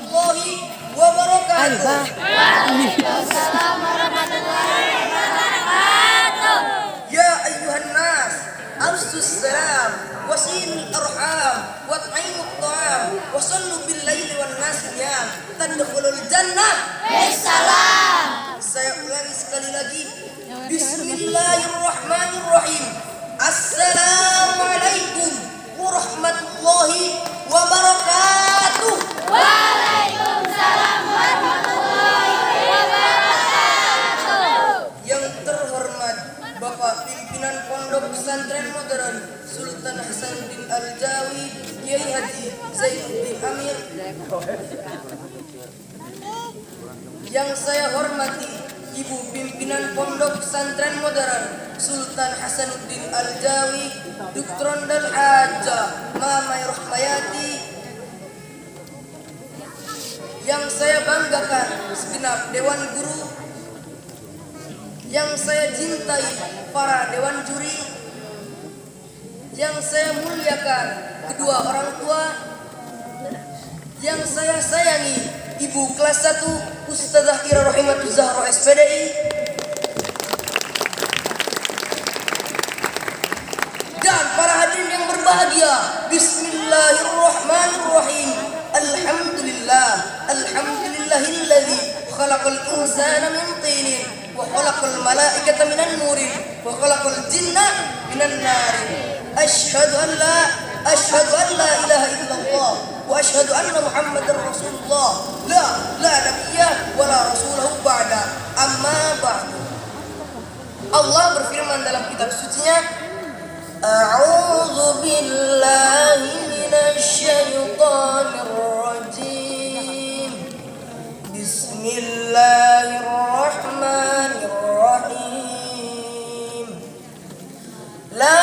warahmatullahi wabarakatuh. Waalaikumsalam warahmatullahi wabarakatuh. Ya ayyuhan nas, afsus salam wasilul arham wat'imut ta'am wa sallu bil laili wan nas niyam tadkhulul jannah Assalam. Saya ulangi sekali lagi. Bismillahirrahmanirrahim. Assalamualaikum warahmatullahi wabarakatuh. Waalaikumsalam warahmatullahi wabarakatuh. Yang terhormat Bapak Pimpinan Pondok Pesantren Modern Sultan Hasanuddin Al-Jawi Kiai Haji Zainuddin Amir. Yang saya hormati Ibu Pimpinan Pondok Pesantren Modern Sultan Hasanuddin Al-Jawi Duktrondal Haja Mamai Rohmayati. Yang saya banggakan segenap Dewan Guru. Yang saya cintai para Dewan Juri. Yang saya muliakan kedua orang tua. Yang saya sayangi Ibu kelas 1 Ustazah Ira Rohimatul Zahra SPDI. Dan para hadirin yang berbahagia, Bismillahirrahmanirrahim. Alhamdulillahilladzi khalaqal insana min tinin wa khalaqal malaikata minan nurin wa khalaqal jinna minan narin. Asyhadu an la ilaha illallah wa asyhadu anna Muhammadar Rasulullah. La nabiyya wa la rasulahu ba'da. Amma ba'du. Allah berfirman dalam kitab sucinya, A'udzu billahi minasy syaithanir rajim. Bismillahirrahmanirrahim. La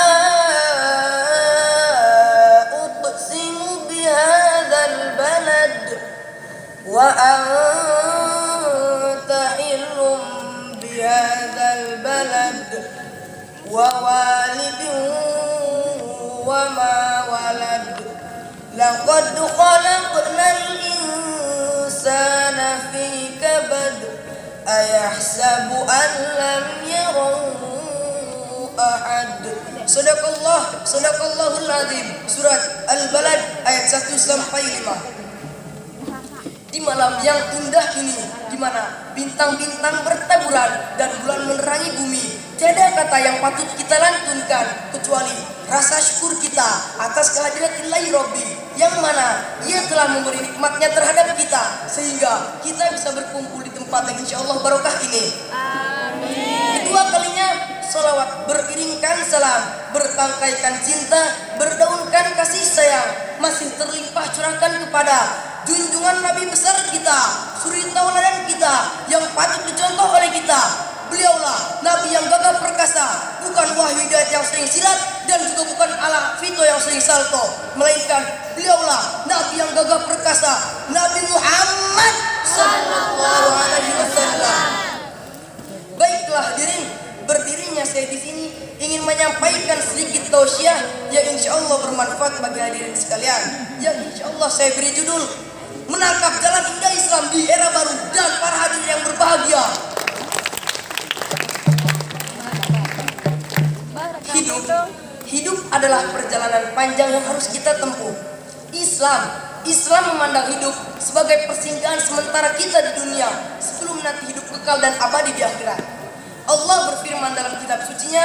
uqsimu bihadzal balad wa anta hillum bihadzal balad wa walidin wa ma walad. Laqad khalaqnal insana fi kabad ayahsabu an lam yarahu ahad. Sadaqallahul azim. Surat Al-Balad ayat 1 sampai 5. Di malam yang indah ini, di mana bintang-bintang bertaburan dan bulan menerangi bumi, tiada kata yang patut kita lantunkan kecuali rasa syukur kita atas kehadirat Ilahi Rabbi, yang mana Ia telah memberi nikmatnya terhadap kita sehingga kita bisa berkumpul di tempat yang insyaallah barokah ini. Amin. Kedua kalinya salawat beriringkan salam, bertangkaikan cinta, berdaunkan kasih sayang masih terlimpah curahkan kepada junjungan Nabi besar kita, suri tauladan kita yang patut dicontoh oleh kita. Beliaulah Nabi yang gagah perkasa, bukan wahyu hidayat yang sering silat dan juga bukan ala fito yang sering salto, melainkan beliaulah Nabi yang gagah perkasa, Nabi Muhammad sallallahu alaihi wasallam. Baiklah hadirin, berdirinya saya di sini ingin menyampaikan sedikit tausiah yang insyaallah bermanfaat bagi hadirin sekalian. Yang insyaallah saya beri judul Menangkap Jalan Indah Islam di Era Baru. Dan para hadirin yang berbahagia, hidup adalah perjalanan panjang yang harus kita tempuh. Islam memandang hidup sebagai persinggahan sementara kita di dunia sebelum nanti hidup kekal dan abadi di akhirat. Allah berfirman dalam kitab sucinya,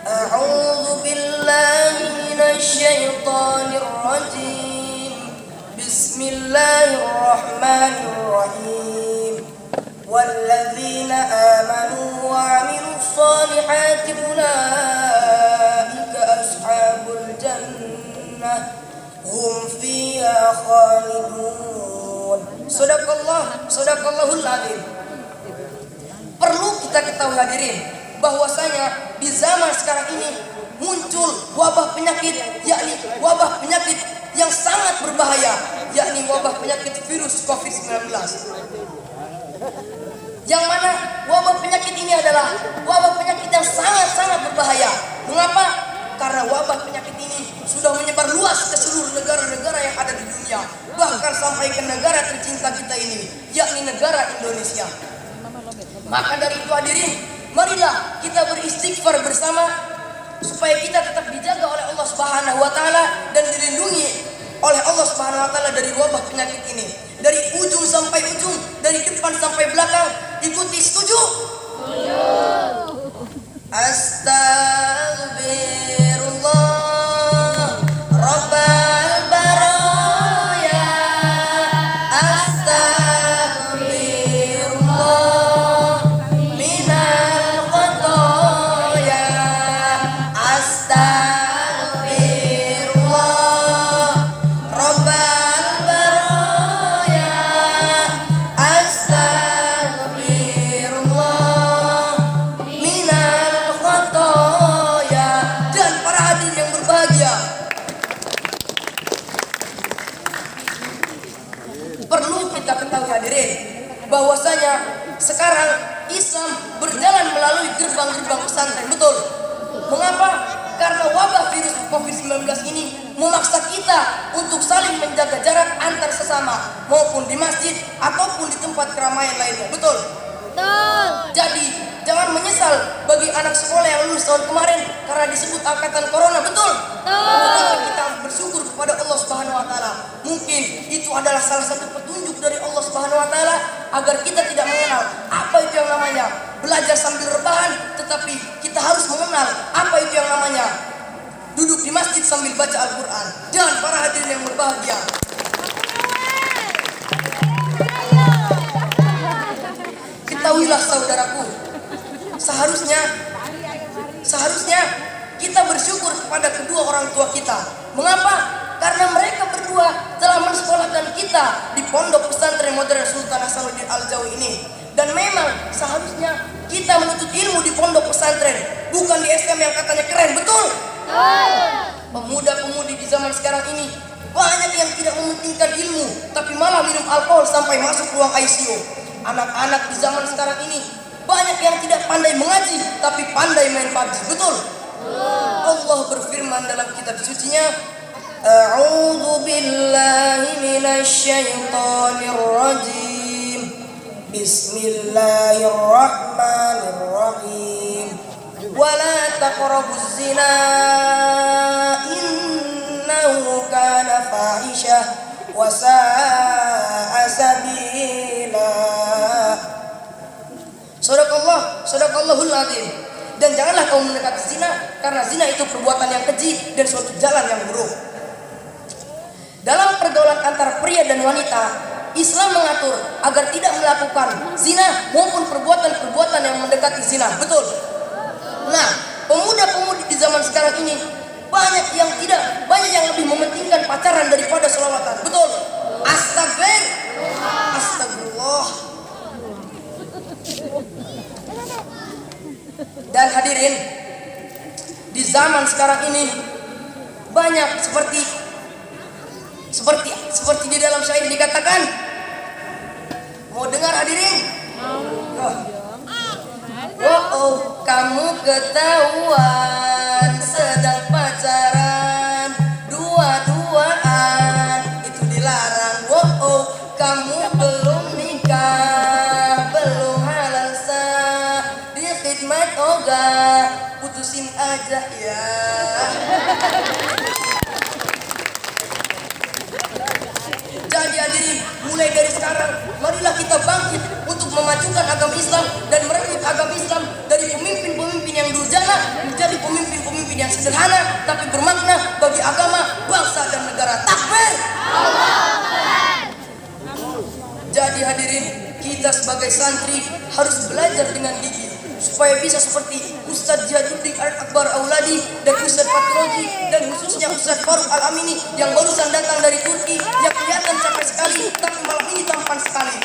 A'udzu billahi minasy syaithanir rajim. Bismillahirrahmanirrahim. Walladzina amanu wa 'amilus solihati ulaika ashabul jannah hum fiha khalidun. Sadaqallahul azim. Perlu kita ketahui hadirin bahwasanya di zaman sekarang ini muncul wabah penyakit, yakni wabah penyakit yang sangat berbahaya, yakni wabah penyakit virus COVID-19. Yang mana wabah penyakit ini adalah wabah penyakit yang sangat-sangat berbahaya. Mengapa? karena wabah penyakit ini sudah menyebar luas ke seluruh negara-negara yang ada di dunia, bahkan sampai ke negara tercinta kita ini, yakni negara Indonesia. Maka dari itu hadirin, marilah kita beristighfar bersama supaya kita tetap dijaga oleh Allah Subhanahu wa taala dan dilindungi oleh Allah Subhanahu wa taala dari wabah penyakit ini. Dari ujung sampai ujung, dari depan sampai belakang. Ikuti, setuju? Astaghfirullah Rabbal baraya. Astaghfirullah minal khotoya. Astaghfirullah Rabbal baraya. Astaghfirullah minal khotoya. Dan para hadirin yang berbahagia, perlu kita ketahui hadirin bahwasanya sekarang Islam berjalan melalui gerbang-gerbang pesantren, betul? Mengapa? Karena wabah virus COVID-19 ini memaksa kita untuk saling menjaga jarak antar sesama, maupun di masjid ataupun di tempat keramaian lainnya, betul? Betul. Jadi jangan menyesal bagi anak sekolah yang lulus tahun kemarin karena disebut angkatan corona, betul? Tetapi kita harus bersyukur kepada Allah Subhanahu wa taala. Mungkin itu adalah salah satu petunjuk dari Allah Subhanahu wa taala agar kita tidak mengenal apa itu yang namanya belajar sambil rebahan, tetapi kita harus mengenal apa itu yang namanya duduk di masjid sambil baca Al-Qur'an. Dan para hadirin yang berbahagia, ketahuilah saudaraku, seharusnya kita bersyukur kepada kedua orang tua kita. Mengapa? Karena mereka berdua telah mensekolahkan kita di Pondok Pesantren Modern Sultan Hasanuddin Al-Jawi ini. Dan memang seharusnya kita menuntut ilmu di pondok pesantren, bukan di SM yang katanya keren, betul? Pemuda-pemudi di zaman sekarang ini banyak yang tidak mementingkan ilmu, tapi malah minum alkohol sampai masuk ruang ICU. Anak-anak di zaman sekarang ini banyak yang tidak pandai mengaji, tapi pandai main PUBG, betul? Allah berfirman dalam kitab sucinya, A'udzu billahi minasyaitonir rajim. Bismillahirrahmanirrahim. Wala taqrabuz zina innahu kana fahisyah wa sa'a sabila. Sadaqallahul azim. Dan janganlah kamu mendekati zina, karena zina itu perbuatan yang keji dan suatu jalan yang buruk. Dalam pergaulan antara pria dan wanita, Islam mengatur agar tidak melakukan zina maupun perbuatan-perbuatan yang mendekati zina, betul? Nah, pemuda-pemudi di zaman sekarang ini banyak yang lebih mementingkan pacaran daripada sholawatan, betul? Astagfirullah. Dan hadirin, di zaman sekarang ini banyak seperti di dalam syair dikatakan. Mau dengar hadirin? Oh, kamu ketahuan sedang pacaran, dua-duaan itu dilarang. Oh, kamu belum nikah, belum halal sah, dia khidmat oga, putusin aja ya. Jadi hadirin, mulai dari sekarang marilah kita bangkit untuk memajukan agama Islam dan merekrut agama Islam dari pemimpin-pemimpin yang durjana menjadi pemimpin-pemimpin yang sederhana tapi bermakna bagi agama, bangsa dan negara. Takbir! Jadi hadirin, kita sebagai santri harus belajar dengan gigih supaya bisa seperti Ustadz Jihaduddin Akbar Auladi dan Ustadz Patroji dan khususnya Ustadz Faruk Al-Amini yang barusan datang dari Turki, yang kelihatan capek sekali tapi malam ini tampan sekali.